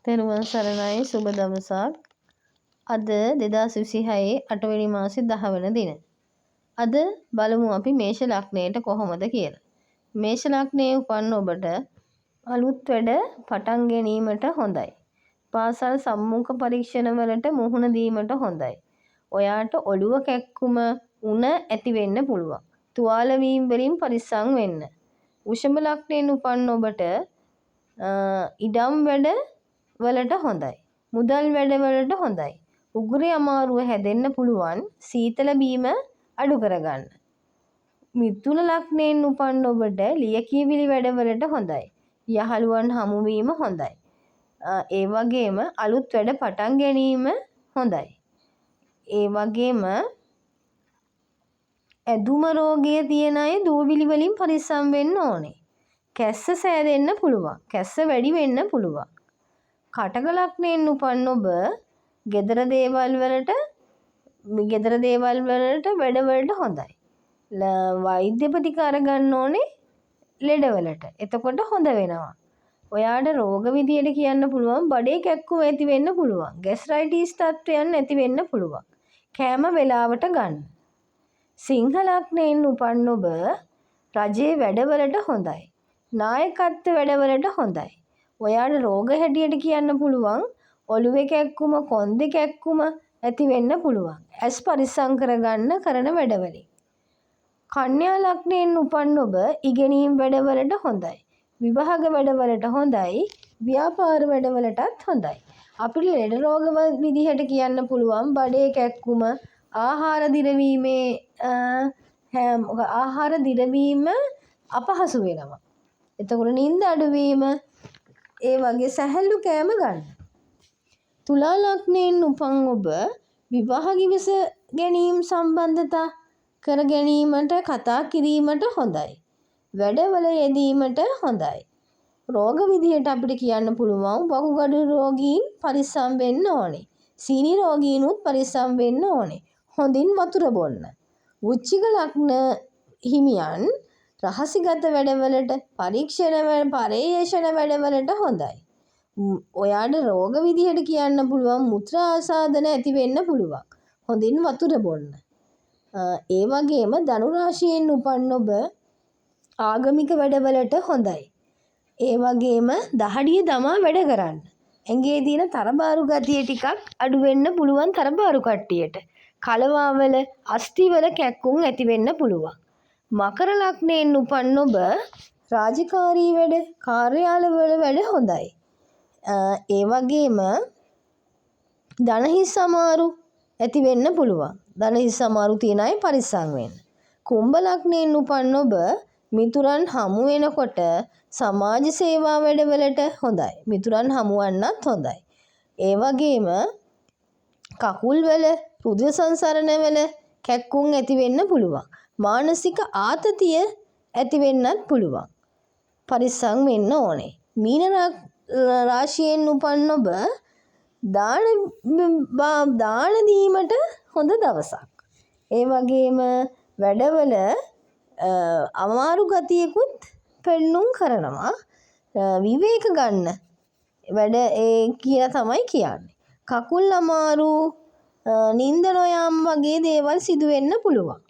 තෙරුවන් සරණයි සුබ දවසක්. අද 2026 8වෙනි මාසේ 10 වන දින. අද බලමු අපි මේෂ ලග්නයට කොහොමද කියලා. මේෂ ලග්නයේ උපන් ඔබට අලුත් වැඩ පටන් ගැනීමට හොඳයි. පාසල් සම්මුඛ පරීක්ෂණ වලට මුහුණ දීමට හොඳයි. ඔයාට ඔළුව කැක්කුම උණ ඇති වෙන්න පුළුවන්. තුවාල වීම වලින් පරිස්සම් වෙන්න. වෘෂභ ලග්නයෙන් උපන් ඔබට ඉඩම් වැඩ වලට හොඳයි. මුදල් වැඩ වලට හොඳයි. උගුරේ අමාරුව හැදෙන්න පුළුවන්. සීතල බීම අඩු කරගන්න. මිථුන ලග්නයෙන් උපන් ඔබට ලියකියවිලි වැඩ වලට හොඳයි. යහළුවන් හමු වීම හොඳයි. ඒ වගේම අලුත් වැඩ පටන් ගැනීම හොඳයි. ඒ වගේම ඇදුම රෝගය තියෙන අය දූවිලි වලින් පරිස්සම් වෙන්න ඕනේ. කැස්ස සෑදෙන්න පුළුවන්. කැස්ස වැඩි වෙන්න පුළුවන්. කටක ලග්නයෙන් උපන් ඔබ ගෙදර දේවල් වලට වැඩ වලට හොඳයි. වෛද්‍ය ප්‍රතිකාර ගන්න ඕනේ ලෙඩ වලට. එතකොට හොඳ වෙනවා. ඔයාට රෝග විදියට කියන්න පුළුවන් බඩේ කැක්කුම ඇති වෙන්න පුළුවන්. ગેස්ට්‍රයිටිස් තත්ත්වයන් ඇති වෙන්න පුළුවන්. කෑම වේලාවට ගන්න. සිංහ ලග්නයෙන් උපන් ඔබ රජයේ වැඩවලට හොඳයි. නායකත්ව වැඩවලට හොඳයි. ඔයාට රෝග හැටියට කියන්න පුළුවන් ඔළුවේ කැක්කුම කොන්දේ කැක්කුම ඇති වෙන්න පුළුවන්. ඇස් පරිස්සම් කරගන්න කරන වැඩවලින්. කන්‍යා ලග්නයෙන් උපන් ඔබ ඉගෙනීම් වැඩවලට හොඳයි. විභාග වැඩවලට හොඳයි. ව්‍යාපාර වැඩවලටත් හොඳයි. අපිට ලෙඩ රෝග විදිහට කියන්න පුළුවන් බඩේ කැක්කුම ආහාර දිරවීම අපහසු වෙනවා. එතකොට නිින්ද අඩුවීම ඒ වගේ සැහැල්ලු කෑම ගන්න. තුලා ලග්නයෙන් උපන් ඔබ විවාහ ගිවිස ගැනීම සම්බන්ධතා කර ගැනීමට කතා කිරීමට හොඳයි. වැඩවල යෙදීමට හොඳයි. රෝග විදිහට අපිට කියන්න පුළුවන් වකුගඩු රෝගීන් පරිස්සම් වෙන්න ඕනේ. සීනි රෝගීනුත් පරිස්සම් වෙන්න ඕනේ. හොඳින් වතුර බොන්න. වෘශ්චික ලග්න හිමියන් රහසිගත වැඩවලට පරීක්ෂණ වැඩවලට හොඳයි. ඔයාට රෝග විදිහට කියන්න පුළුවන් මුත්‍රා ආසාදන ඇති වෙන්න පුළුවන්. හොඳින් වතුර බොන්න. ඒ වගේම ධනු රාශියෙන් උපන් ඔබ ආගමික වැඩවලට හොඳයි. ඒ වගේම දහඩිය දමා වැඩ කරන්න. ඇඟේ තියෙන තරබාරු ගතිය ටිකක් අඩු වෙන්න පුළුවන් තරබාරු කට්ටියට. කලවාවල අස්තිවල කැක්කුම් ඇති වෙන්න පුළුවන්. මකර ලග්නයෙන් උපන් ඔබ රාජකාරී වැඩ කාර්යාලවල වැඩ හොඳයි. ඒ වගේම ධනහිස් අමාරු ඇති වෙන්න පුළුවන්. ධනහිස් අමාරු තියෙන අය පරිස්සම් වෙන්න. කුම්භ ලග්නයෙන් උපන් ඔබ මිතුරන් හමු වෙනකොට සමාජ සේවා වැඩවලට හොඳයි. මිතුරන් හමුවන්නත් හොඳයි. ඒ වගේම කකුල් වල රුධිර සංසරණ වල කැක්කුම් ඇති වෙන්න පුළුවන්. මානසික ආතතිය ඇති වෙන්නත් පුළුවන්. පරිස්සම් වෙන්න ඕනේ. මීන රාශියෙන් උපන් ඔබ දාන දීමට හොඳ දවසක්. ඒ වගේම වැඩවල අමාරු ගතියකුත් පෙන්නුම් කරනවා. විවේක ගන්න වැඩ කියලා තමයි කියන්නේ. කකුල් අමාරු නිින්ද නොයාම වගේ දේවල් සිදු වෙන්න පුළුවන්.